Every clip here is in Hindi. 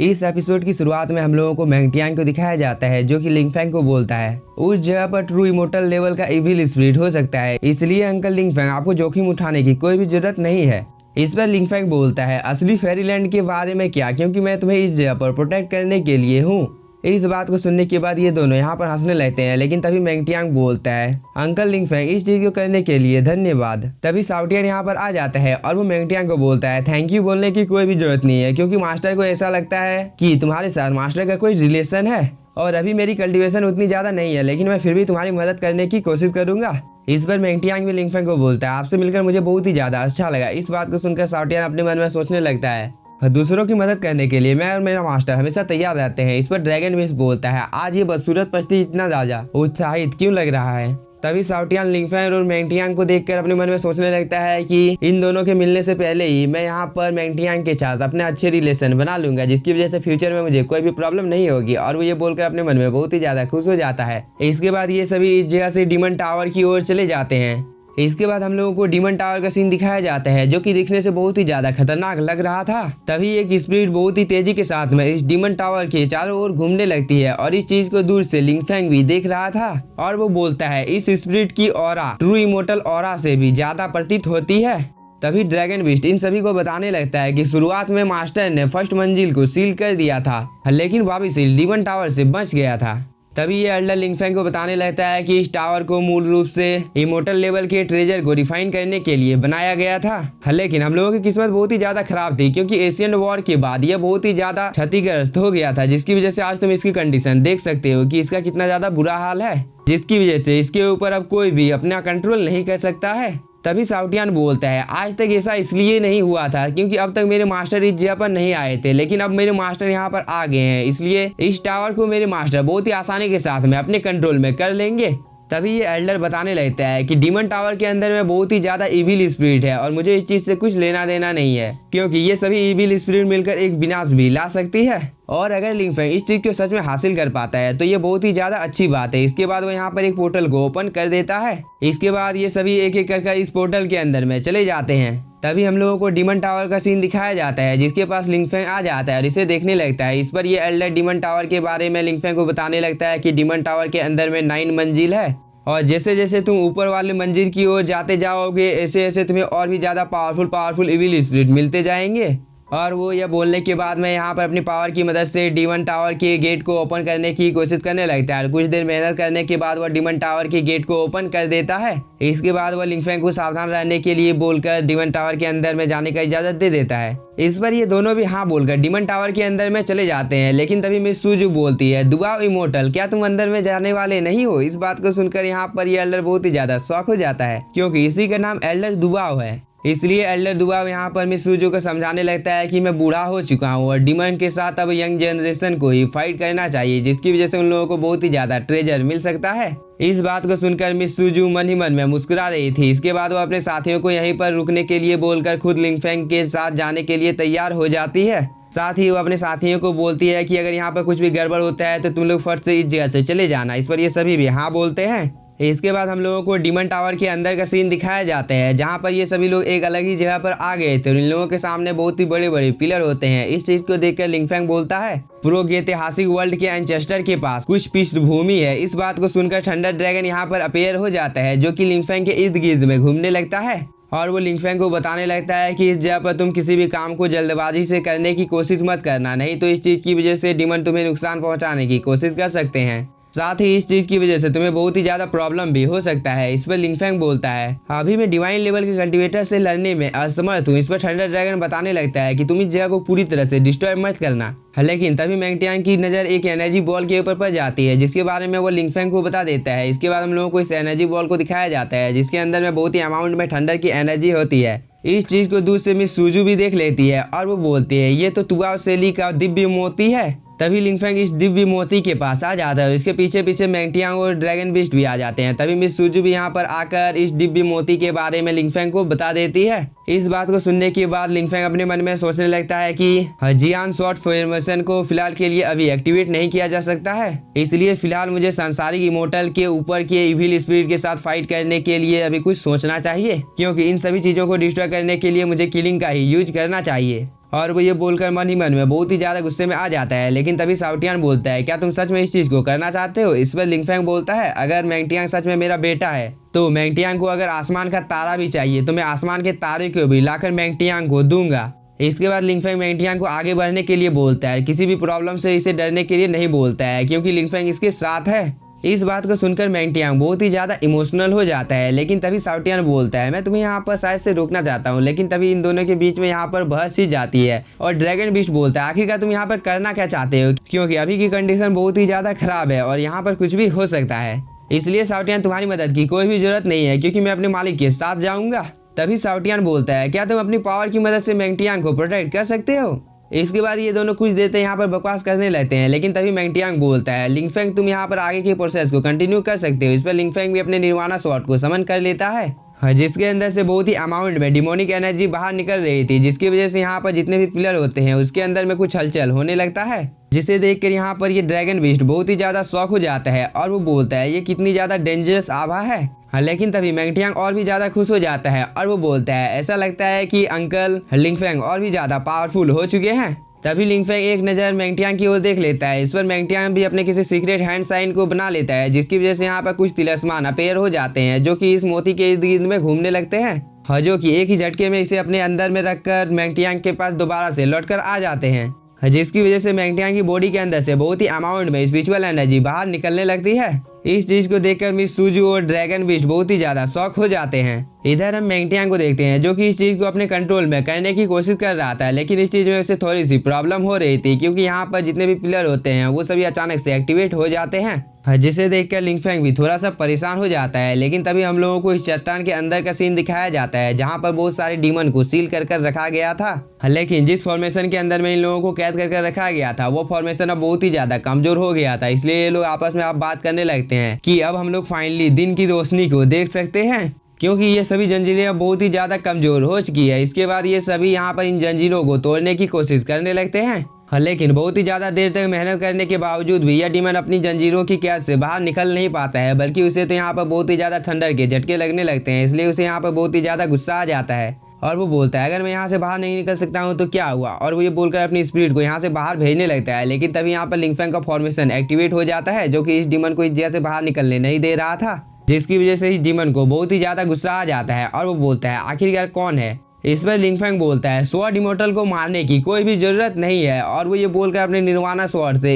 इस एपिसोड की शुरुआत में हम लोगों को मैंगटियांग को दिखाया जाता है जो कि लिंगफैंग को बोलता है उस जगह पर ट्रू इमोर्टल लेवल का इविल स्पिरिट हो सकता है, इसलिए अंकल लिंगफैंग आपको जोखिम उठाने की कोई भी जरूरत नहीं है। इस पर लिंगफैंग बोलता है असली फेरीलैंड के बारे में क्या, क्योंकि मैं तुम्हें इस जगह पर प्रोटेक्ट करने के लिए हूँ। इस बात को सुनने के बाद ये दोनों यहाँ पर हंसने लगते हैं, लेकिन तभी मैंगटियांग बोलता है अंकल लिंगफैंग इस चीज को करने के लिए धन्यवाद। तभी शाओटियन यहाँ पर आ जाता है और वो मैंगटियांग को बोलता है थैंक यू बोलने की कोई भी जरूरत नहीं है, क्योंकि मास्टर को ऐसा लगता है कि तुम्हारे साथ मास्टर का कोई रिलेशन है और अभी मेरी कल्टीवेशन उतनी ज्यादा नहीं है, लेकिन मैं फिर भी तुम्हारी मदद करने की कोशिश करूंगा। इस पर मैंगटियांग भी लिंगफैंग को बोलता है आपसे मिलकर मुझे बहुत ही ज्यादा अच्छा लगा। इस बात को सुनकर शाओटियन अपने मन में सोचने लगता है दूसरों की मदद करने के लिए मैं और मेरा मास्टर हमेशा तैयार रहते हैं। इस पर ड्रैगन विश बोलता है आज ये बदसूरत पश्ती इतना ज्यादा उत्साहित क्यों लग रहा है। तभी शाओटियन लिंगफैंग और मैंगटियांग को देखकर अपने मन में सोचने लगता है कि इन दोनों के मिलने से पहले ही मैं यहाँ पर मैंगटियांग के साथ अपने अच्छे रिलेशन बना लूंगा, जिसकी वजह से फ्यूचर में मुझे कोई भी प्रॉब्लम नहीं होगी। और वो ये बोलकर अपने मन में बहुत ही ज्यादा खुश हो जाता है। इसके बाद ये सभी इस जगह से डीमन टावर की ओर चले जाते हैं। इसके बाद हम लोगों को डीमन टावर का सीन दिखाया जाता है जो कि दिखने से बहुत ही ज्यादा खतरनाक लग रहा था। तभी एक स्पिरिट बहुत ही तेजी के साथ में इस डीमन टावर के चारों ओर घूमने लगती है और इस चीज को दूर से लिंगफैंग भी देख रहा था और वो बोलता है इस स्पिरिट की ऑरा ट्रू इमोर्टल ऑरा से भी ज्यादा प्रतीत होती है। तभी ड्रैगन बिस्ट इन सभी को बताने लगता है कि शुरुआत में मास्टर ने फर्स्ट मंजिल को सील कर दिया था, लेकिन वापी सील डीमन टावर से बच गया था। तभी ये एल्डर लिंगफैंग को बताने लगता है कि इस टावर को मूल रूप से इमोर्टल लेवल के ट्रेजर को रिफाइन करने के लिए बनाया गया था, लेकिन हम लोगों की किस्मत बहुत ही ज्यादा खराब थी, क्योंकि एशियन वॉर के बाद यह बहुत ही ज्यादा क्षतिग्रस्त हो गया था, जिसकी वजह से आज तुम इसकी कंडीशन देख सकते हो कि इसका कितना ज्यादा बुरा हाल है, जिसकी वजह से इसके ऊपर अब कोई भी अपना कंट्रोल नहीं कर सकता है। तभी शाओटियन बोलता है आज तक ऐसा इसलिए नहीं हुआ था क्योंकि अब तक मेरे मास्टर इस जगह पर नहीं आए थे, लेकिन अब मेरे मास्टर यहाँ पर आ गए हैं, इसलिए इस टावर को मेरे मास्टर बहुत ही आसानी के साथ में अपने कंट्रोल में कर लेंगे। तभी ये एल्डर बताने लगता है कि डीमन टावर के अंदर में बहुत ही ज्यादा इविल स्पिरिट है और मुझे इस चीज से कुछ लेना देना नहीं है, क्योंकि ये सभी इविल स्पिरिट मिलकर एक विनाश भी ला सकती है। और अगर लिंगफैंग इस चीज को सच में हासिल कर पाता है तो ये बहुत ही ज्यादा अच्छी बात है। इसके बाद वो यहाँ पर एक पोर्टल को ओपन कर देता है। इसके बाद ये सभी एक एक कर इस पोर्टल के अंदर में चले जाते हैं। तभी हम लोगों को डीमन टावर का सीन दिखाया जाता है जिसके पास लिंगफैंग आ जाता है और इसे देखने लगता है। इस पर ये एल्डर डीमन टावर के बारे में लिंगफैंग को बताने लगता है कि डीमन टावर के अंदर में 9 मंजिल है और जैसे जैसे तुम ऊपर वाले मंजिल की ओर जाते जाओगे ऐसे ऐसे तुम्हें और भी ज्यादा पावरफुल इविल स्पिरिट मिलते जाएंगे। और वो यह बोलने के बाद मैं यहाँ पर अपनी पावर की मदद से डीमन टावर के गेट को ओपन करने की कोशिश करने लगता है। कुछ देर मेहनत करने के बाद वह डीमन टावर के गेट को ओपन कर देता है। इसके बाद वह लिंगफैंग को सावधान रहने के लिए बोलकर डीमन टावर के अंदर में जाने का इजाजत दे देता है। इस पर ये दोनों भी हाँ बोलकर डीमन टावर के अंदर में चले जाते हैं, लेकिन तभी मिस सुजू बोलती है दुबाव इमोर्टल क्या तुम अंदर में जाने वाले नहीं हो। इस बात को सुनकर यहाँ पर ये एल्डर बहुत ही ज्यादा शॉक हो जाता है, क्योंकि इसी का नाम एल्डर दुबाव है। इसलिए एल्डर दुबाव यहाँ पर मिस सुजू को समझाने लगता है कि मैं बूढ़ा हो चुका हूँ और डीमन के साथ अब यंग जनरेशन को ही फाइट करना चाहिए, जिसकी वजह से उन लोगों को बहुत ही ज्यादा ट्रेजर मिल सकता है। इस बात को सुनकर मिस सुजू मन ही मन में मुस्कुरा रही थी। इसके बाद वो अपने साथियों को यहीं पर रुकने के लिए बोलकर खुद लिंगफैंग के साथ जाने के लिए तैयार हो जाती है। साथ ही वो अपने साथियों को बोलती है कि अगर यहाँ पर कुछ भी गड़बड़ होता है तो तुम लोग फट से इस जगह से चले जाना। इस पर ये सभी भी हाँ बोलते हैं। इसके बाद हम लोगों को डीमन टावर के अंदर का सीन दिखाया जाता है जहाँ पर ये सभी लोग एक अलग ही जगह पर आ गए थे और इन लोगों के सामने बहुत ही बड़े बड़े पिलर होते हैं। इस चीज को देखकर लिंगफैंग बोलता है प्रो ऐतिहासिक वर्ल्ड के एंचेस्टर के पास कुछ पृष्ठभूमि है। इस बात को सुनकर थंडर ड्रैगन यहाँ पर अपीयर हो जाता है जो कि लिंगफैंग के इर्द गिर्द में घूमने लगता है और वो लिंगफैंग को बताने लगता है कि इस जगह पर तुम किसी भी काम को जल्दबाजी से करने की कोशिश मत करना, नहीं तो इस चीज की वजह से डीमन तुम्हें नुकसान पहुंचाने की कोशिश कर सकते हैं। साथ ही इस चीज की वजह से तुम्हें बहुत ही ज्यादा प्रॉब्लम भी हो सकता है। इस पर लिंगफैंग बोलता है अभी मैं डिवाइन लेवल के कल्टीवेटर से लड़ने में असमर्थ हूँ। इस पर थंडर ड्रैगन बताने लगता है कि तुम इस जगह को पूरी तरह से डिस्ट्रॉय मत करना, लेकिन तभी मैंगटियांग की नजर एक एनर्जी बॉल के ऊपर पड़ जाती है जिसके बारे में वो लिंगफैंग को बता देता है। इसके बाद हम लोगों को इस एनर्जी बॉल को दिखाया जाता है जिसके अंदर में बहुत ही अमाउंट में थंडर की एनर्जी होती है। इस चीज को दूर से मिस सुजू भी देख लेती है और वो बोलती है ये तो तुबाव शैली का दिव्य मोती है। तभी लिंगफैंग इस दिव्य मोती के पास आ जाता है और इसके पीछे पीछे मैंगटियांग और ड्रैगन बिस्ट भी आ जाते हैं। तभी मिस सुजू भी यहाँ पर आकर इस दिव्य मोती के बारे में लिंगफैंग को बता देती है। इस बात को सुनने के बाद लिंगफैंग अपने मन में सोचने लगता है कि जियान शॉर्ट फॉर्मेशन को फिलहाल के लिए अभी एक्टिवेट नहीं किया जा सकता है, इसलिए फिलहाल मुझे सांसारिक इमोर्टल के ऊपर के इविल स्पिरिट के साथ फाइट करने के लिए अभी कुछ सोचना चाहिए, क्योंकि इन सभी चीजों को डिस्ट्रॉय करने के लिए मुझे किलिंग का ही यूज करना चाहिए। और वो ये बोलकर मन ही मन में बहुत ही ज्यादा गुस्से में आ जाता है। लेकिन तभी शाओटियान बोलता है, क्या तुम सच में इस चीज को करना चाहते हो? इस पर लिंगफैंग बोलता है, अगर मैंगटियांग सच में मेरा बेटा है तो मैंगटियांग को अगर आसमान का तारा भी चाहिए तो मैं आसमान के तारे को भी लाकर मैंगटियांग को दूंगा। इसके बाद लिंगफैंग मैंगटियांग को आगे बढ़ने के लिए बोलता है, किसी भी प्रॉब्लम से इसे डरने के लिए नहीं बोलता है क्योंकि लिंगफैंग इसके साथ है। इस बात को सुनकर मैंगटियांग बहुत ही ज्यादा इमोशनल हो जाता है। लेकिन तभी शाओटियान बोलता है, मैं तुम्हें यहाँ पर शायद से रोकना चाहता हूँ। लेकिन तभी इन दोनों के बीच में यहाँ पर बहस ही जाती है और ड्रैगन बीस्ट बोलता है, आखिरकार तुम यहाँ पर करना क्या चाहते हो? क्योंकि अभी की कंडीशन बहुत ही ज्यादा खराब है और यहाँ पर कुछ भी हो सकता है, इसलिए शाओटियान तुम्हारी मदद की कोई भी जरूरत नहीं है क्योंकि मैं अपने मालिक के साथ जाऊंगा। तभी शाओटियान बोलता है, क्या तुम अपनी पावर की मदद से मैंगटियांग को प्रोटेक्ट कर सकते हो? इसके बाद ये दोनों कुछ देर तक यहाँ पर बकवास करने लगते हैं। लेकिन तभी मैंगटियांग बोलता है, लिंगफैंग तुम यहाँ पर आगे के प्रोसेस को कंटिन्यू कर सकते हो। इस पर लिंगफैंग भी अपने निर्वाणा स्वॉर्ड को समन कर लेता है जिसके अंदर से बहुत ही अमाउंट में डिमोनिक एनर्जी बाहर निकल रही थी, जिसकी वजह से यहाँ पर जितने भी पिलर होते हैं उसके अंदर में कुछ हलचल होने लगता है, जिसे देखकर यहाँ पर ये ड्रैगन बीस्ट बहुत ही ज्यादा शॉक हो जाता है और वो बोलता है, ये कितनी ज्यादा डेंजरस आभा है। लेकिन तभी मैंगटियांग और भी ज्यादा खुश हो जाता है और वो बोलता है, ऐसा लगता है कि अंकल लिंगफैंग और भी ज्यादा पावरफुल हो चुके हैं। तभी लिंगफैंग एक नज़र मैंगटियांग की ओर देख लेता है। इस पर मैंगटियांग भी अपने किसी सीक्रेट हैंड साइन को बना लेता है, जिसकी वजह से यहाँ पर कुछ तिलस्मान अपेयर हो जाते हैं जो कि इस मोती के इर्द गिर्द में घूमने लगते हैं, जो कि एक ही झटके में इसे अपने अंदर में रखकर मैंगटियांग के पास दोबारा से लौटकर आ जाते हैं, जिसकी वजह से मैंगटियांग की बॉडी के अंदर से बहुत ही अमाउंट में स्पिरिचुअल एनर्जी बाहर निकलने लगती है। इस चीज को देखकर मिस सुजू और ड्रैगन बीस्ट बहुत ही ज्यादा शॉक हो जाते हैं। इधर हम मैंगटियांग को देखते हैं जो कि इस चीज को अपने कंट्रोल में करने की कोशिश कर रहा था, लेकिन इस चीज में उसे थोड़ी सी प्रॉब्लम हो रही थी क्योंकि यहाँ पर जितने भी पिलर होते हैं वो सभी अचानक से एक्टिवेट हो जाते हैं, जिसे देखकर लिंगफैंग भी थोड़ा सा परेशान हो जाता है। लेकिन तभी हम लोगों को इस चट्टान के अंदर का सीन दिखाया जाता है जहाँ पर बहुत सारे डीमन को सील कर रखा गया था। लेकिन जिस फॉर्मेशन के अंदर में इन लोगों को कैद कर रखा गया था वो फॉर्मेशन अब बहुत ही ज्यादा कमजोर हो गया था, इसलिए ये लोग आपस में अब बात करने लगते हैं कि अब हम लोग फाइनली दिन की रोशनी को देख सकते हैं क्योंकि ये सभी जंजीरें अब बहुत ही ज्यादा कमजोर हो चुकी है। इसके बाद ये सभी यहाँ पर इन जंजीरों को तोड़ने की कोशिश करने लगते हैं, लेकिन बहुत ही ज्यादा देर तक मेहनत करने के बावजूद भी यह डीमन अपनी जंजीरों की कैद से बाहर निकल नहीं पाता है, बल्कि उसे तो यहाँ पर बहुत ही ज्यादा थंडर के झटके लगने लगते हैं। इसलिए उसे यहाँ पर बहुत ही ज्यादा गुस्सा आ जाता है और वो बोलता है, अगर मैं यहाँ से बाहर नहीं निकल सकता हूँ तो क्या हुआ? और वो ये बोलकर अपनी स्पिरिट को यहाँ से बाहर भेजने लगता है। लेकिन तभी यहाँ पर लिंगफैंग का फॉर्मेशन एक्टिवेट हो जाता है जो कि इस डीमन को इस जगह से बाहर निकलने नहीं दे रहा था, जिसकी वजह से इस डीमन को बहुत ही ज्यादा गुस्सा आ जाता है और वो बोलता है, आखिरकार कौन है? इस पर लिंगफैंग बोलता है, स्वॉर्ड इमोर्टल को मारने की कोई भी जरूरत नहीं है। और वो ये बोलकर अपने निर्वाणा स्वॉर्ड से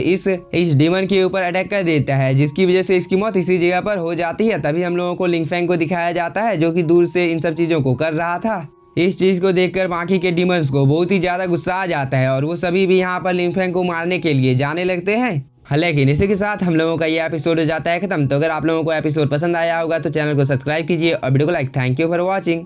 इस डीमन के ऊपर अटैक कर देता है, जिसकी वजह से इसकी मौत इसी जगह पर हो जाती है। तभी हम लोगों को लिंगफैंग को दिखाया जाता है जो कि दूर से इन सब चीजों को कर रहा था। इस चीज को देखकर बाकी के डीमंस को बहुत ही ज्यादा गुस्सा आ जाता है और वो सभी भी यहाँ पर लिंगफैंग को मारने के लिए जाने लगते हैं। लेकिन इसी के साथ हम लोगों का ये एपिसोड हो जाता है खत्म। तो अगर आप लोगों को एपिसोड पसंद आया होगा तो चैनल को सब्सक्राइब कीजिए और वीडियो को like. Thank you for watching.